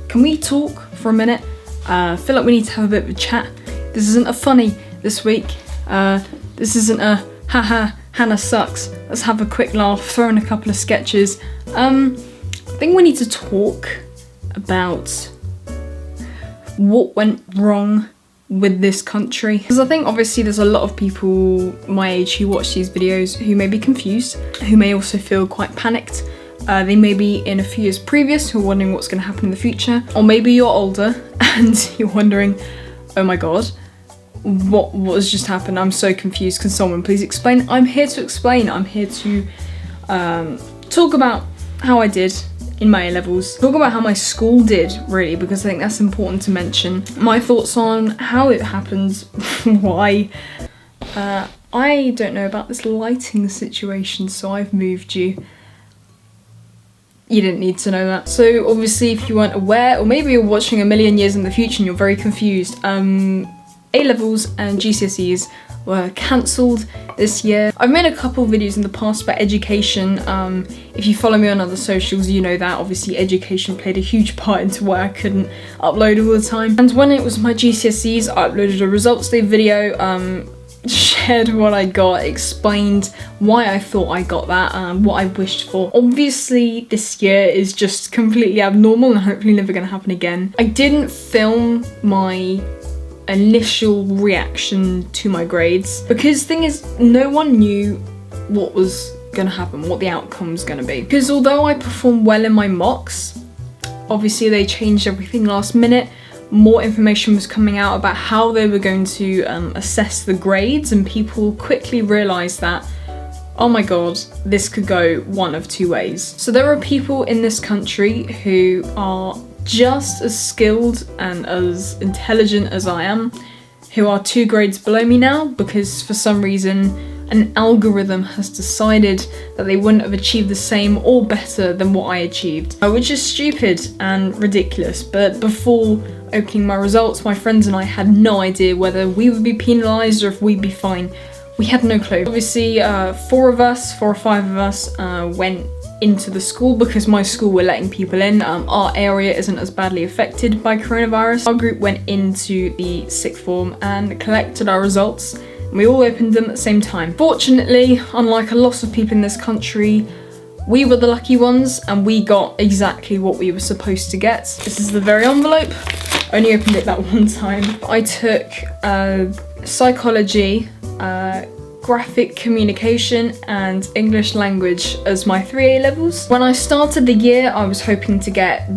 can we talk for a minute? I feel like we need to have a bit of a chat. This isn't a funny this week. This isn't a haha, Hannah sucks. Let's have a quick laugh, throw in a couple of sketches. I think we need to talk about what went wrong with this country. Because I think obviously there's a lot of people my age who watch these videos who may be confused, who may also feel quite panicked. They may be in a few years previous who are wondering what's going to happen in the future. Or maybe you're older and you're wondering, oh my god, what has just happened? I'm so confused. Can someone please explain? I'm here to explain. I'm here to talk about how I did in my A-levels. Talk about how my school did, really, because I think that's important to mention. My thoughts on how it happened, why. I don't know about this lighting situation, so I've moved you. You didn't need to know that. So obviously if you weren't aware, or maybe you're watching a million years in the future and you're very confused, A-levels and GCSEs were cancelled this year. I've made a couple videos in the past about education. If you follow me on other socials, you know that obviously education played a huge part into why I couldn't upload all the time. And when it was my GCSEs, I uploaded a results day video, shared what I got, explained why I thought I got that, what I wished for. Obviously this year is just completely abnormal and hopefully never gonna happen again. I didn't film my initial reaction to my grades because thing is, no one knew what was gonna happen, what the outcome was gonna be. Because although I performed well in my mocks, obviously they changed everything last minute. More information was coming out about how they were going to assess the grades, and people quickly realised that, oh my god, this could go one of two ways. So there are people in this country who are just as skilled and as intelligent as I am, who are 2 grades below me now because for some reason an algorithm has decided that they wouldn't have achieved the same or better than what I achieved, which is stupid and ridiculous. But before opening my results, my friends and I had no idea whether we would be penalised or if we'd be fine. We had no clue. Obviously 4 or 5 of us went into the school because my school were letting people in. Our area isn't as badly affected by coronavirus. Our group went into the sixth form and collected our results, and we all opened them at the same time. Fortunately, unlike a lot of people in this country, we were the lucky ones and we got exactly what we were supposed to get. This is the very envelope. Only opened it that one time. I took psychology, graphic communication and English language as my 3 A-levels. When I started the year, I was hoping to get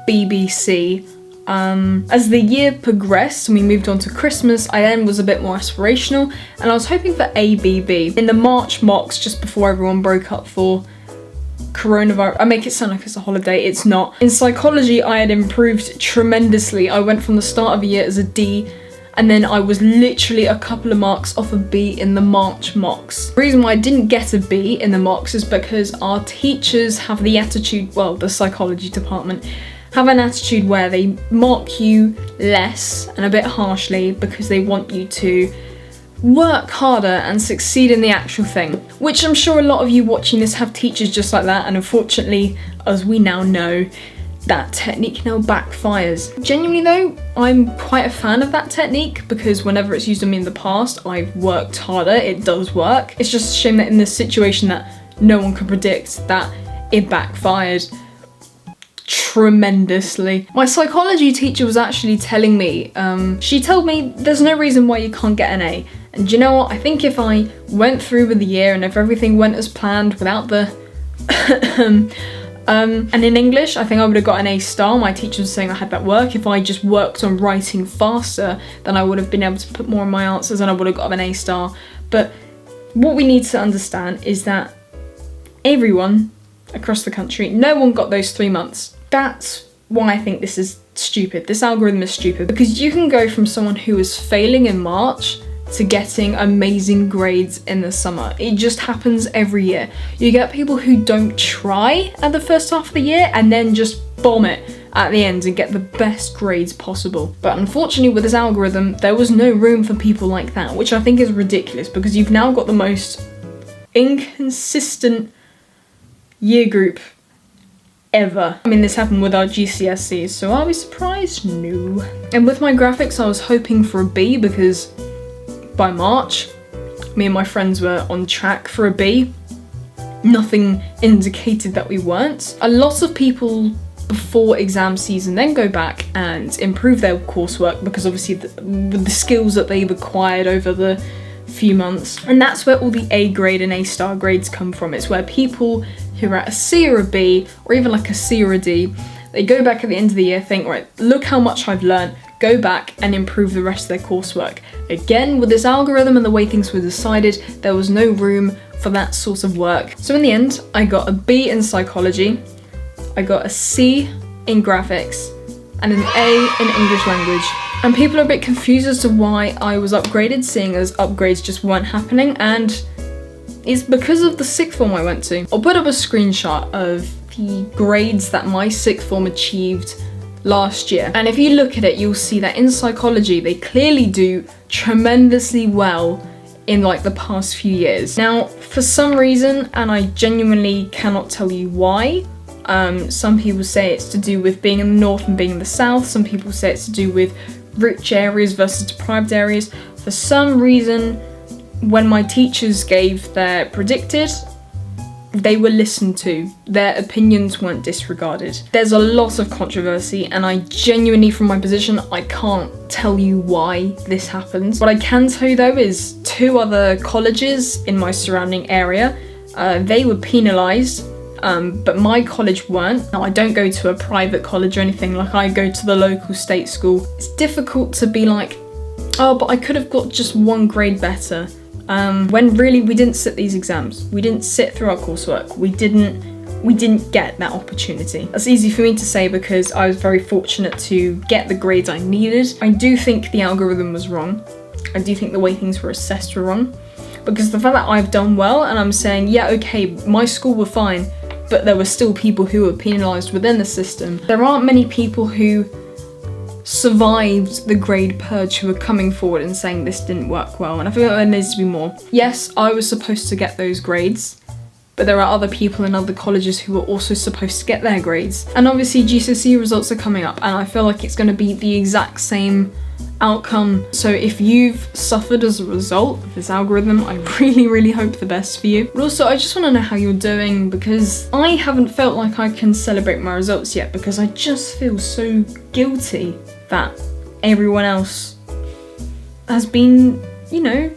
BBC. As the year progressed and we moved on to Christmas, I then was a bit more aspirational and I was hoping for ABB. In the March mocks, just before everyone broke up for coronavirus, I make it sound like it's a holiday, it's not. In psychology, I had improved tremendously. I went from the start of the year as a D, and then I was literally a couple of marks off a B in the March mocks. The reason why I didn't get a B in the mocks is because our teachers have the attitude, well, the psychology department, have an attitude where they mark you less and a bit harshly because they want you to work harder and succeed in the actual thing. Which I'm sure a lot of you watching this have teachers just like that, and unfortunately, as we now know, that technique now backfires. Genuinely though, I'm quite a fan of that technique because whenever it's used on me in the past, I've worked harder, it does work. It's just a shame that in this situation that no one could predict that it backfired tremendously. My psychology teacher was actually telling me, she told me there's no reason why you can't get an A. And do you know what, I think if I went through with the year and if everything went as planned without the and in English, I think I would have got an A star. My teacher was saying I had that work. If I just worked on writing faster, then I would have been able to put more in my answers and I would have got an A star. But what we need to understand is that everyone across the country, no one got those 3 months. That's why I think this is stupid. This algorithm is stupid because you can go from someone who was failing in March to getting amazing grades in the summer. It just happens every year. You get people who don't try at the first half of the year and then just bomb it at the end and get the best grades possible. But unfortunately with this algorithm, there was no room for people like that, which I think is ridiculous because you've now got the most inconsistent year group ever. I mean, this happened with our GCSEs, so are we surprised? No. And with my graphics, I was hoping for a B because by March, me and my friends were on track for a B. Nothing indicated that we weren't. A lot of people before exam season then go back and improve their coursework because obviously with the skills that they've acquired over the few months. And that's where all the A grade and A star grades come from. It's where people who are at a C or a B or even like a C or a D, they go back at the end of the year, think, right, look how much I've learned, go back and improve the rest of their coursework. Again, with this algorithm and the way things were decided, there was no room for that sort of work. So in the end, I got a B in psychology, I got a C in graphics, and an A in English language. And people are a bit confused as to why I was upgraded, seeing as upgrades just weren't happening, and it's because of the sixth form I went to. I'll put up a screenshot of the grades that my sixth form achieved last year. And if you look at it, you'll see that in psychology, they clearly do tremendously well in like the past few years. Now, for some reason, and I genuinely cannot tell you why, some people say it's to do with being in the north and being in the south. Some people say it's to do with rich areas versus deprived areas. For some reason, when my teachers gave their predicted, they were listened to. Their opinions weren't disregarded. There's a lot of controversy, and I genuinely, from my position, I can't tell you why this happens. What I can tell you though is 2 other colleges in my surrounding area, they were penalised, but my college weren't. Now, I don't go to a private college or anything, like I go to the local state school. It's difficult to be like, oh, but I could have got just 1 grade better. When really we didn't sit these exams. We didn't sit through our coursework. We didn't get that opportunity. That's easy for me to say because I was very fortunate to get the grades I needed. I do think the algorithm was wrong. I do think the way things were assessed were wrong. Because the fact that I've done well and I'm saying, yeah, okay, my school were fine, but there were still people who were penalised within the system. There aren't many people who survived the grade purge who are coming forward and saying this didn't work well, and I feel like there needs to be more. Yes, I was supposed to get those grades, but there are other people in other colleges who are also supposed to get their grades. And obviously GCSE results are coming up, and I feel like it's going to be the exact same outcome. So if you've suffered as a result of this algorithm, I really hope the best for you. But also, I just want to know how you're doing, because I haven't felt like I can celebrate my results yet, because I just feel so guilty that everyone else has been, you know,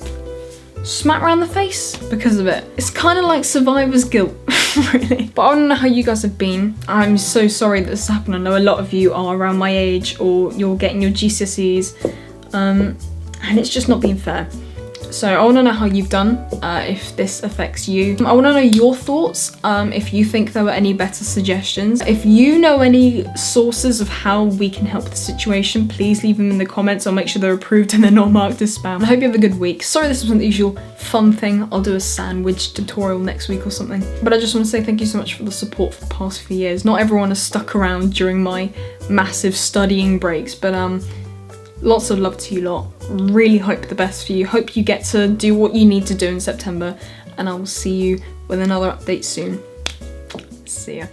smacked around the face because of it. It's kind of like survivor's guilt, really. But I don't know how you guys have been. I'm so sorry that this happened. I know a lot of you are around my age, or you're getting your GCSEs, and it's just not been fair. So I want to know how you've done, if this affects you. I want to know your thoughts, if you think there were any better suggestions. If you know any sources of how we can help the situation, please leave them in the comments. I'll make sure they're approved and they're not marked as spam. I hope you have a good week. Sorry this wasn't the usual fun thing. I'll do a sandwich tutorial next week or something. But I just want to say thank you so much for the support for the past few years. Not everyone has stuck around during my massive studying breaks, but lots of love to you lot. Really hope the best for you. Hope you get to do what you need to do in September, and I will see you with another update soon. See ya.